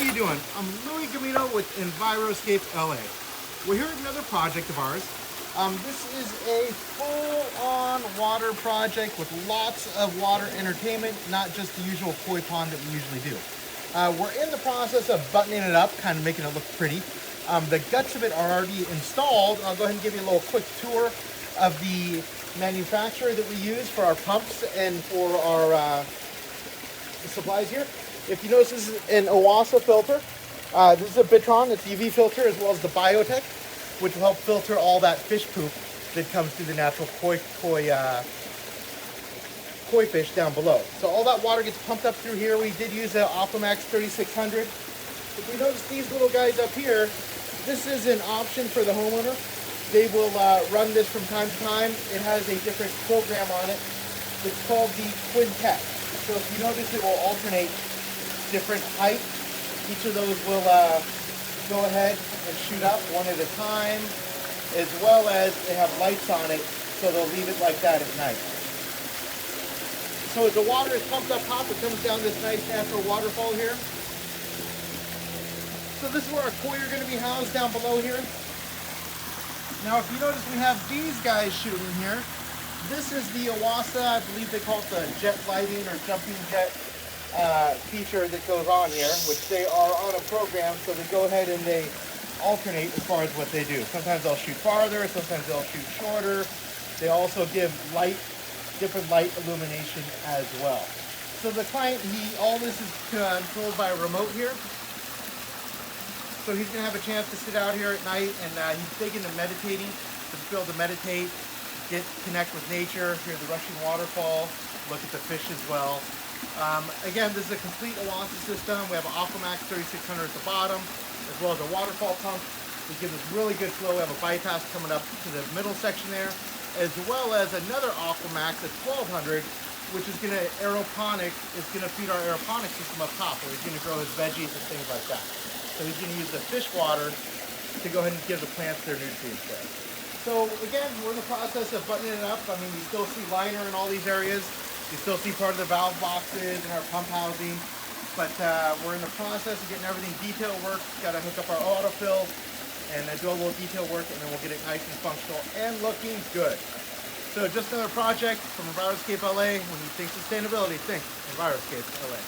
you doing? I'm Louie Gamino with Enviroscape LA. We're here at another project of ours. This is a full-on water project with lots of water entertainment, not just the usual koi pond that we usually do. We're in the process of buttoning it up, kind of making it look pretty. The guts of it are already installed. I'll go ahead and give you a little quick tour of the manufacturer that we use for our pumps and for our supplies here. If you notice, this is an OASE filter. This is a Bitron, it's UV filter, as well as the Biotech, which will help filter all that fish poop that comes through the natural koi fish down below. So all that water gets pumped up through here. We did use an Aquamax 3600. If you notice these little guys up here, this is an option for the homeowner. They will run this from time to time. It has a different program on it. It's called the quintet. So if you notice, it will alternate different height. Each of those will go ahead and shoot up one at a time, as well as they have lights on it, so they'll leave it like that at night. So as the water is pumped up top, it comes down this nice natural waterfall here. So this is where our koi are going to be housed down below here. Now if you notice, we have these guys shooting here. This is the OASE, I believe they call it the jet lighting or jumping jet feature that goes on here, which they are on a program, so they go ahead and they alternate as far as what they do. Sometimes they'll shoot farther, sometimes they'll shoot shorter. They also give different light illumination as well. So the client, all this is controlled by a remote here. So he's going to have a chance to sit out here at night, and he's big into meditating, to be able to meditate, connect with nature, hear the rushing waterfall, look at the fish as well. Again, this is a complete OASE system. We have an Aquamax 3600 at the bottom, as well as a waterfall pump. We give this really good flow. We have a bypass coming up to the middle section there, as well as another Aquamax at 1200, which is going to feed our aeroponic system up top, where he's going to grow his veggies and things like that. So he's going to use the fish water to go ahead and give the plants their nutrients there. So again, we're in the process of buttoning it up. I mean, you still see liner in all these areas. You still see part of the valve boxes and our pump housing. But we're in the process of getting everything detail work. Got to hook up our autofill and do a little detail work, and then we'll get it nice and functional and looking good. So just another project from Enviroscape LA. When you think sustainability, think Enviroscape LA.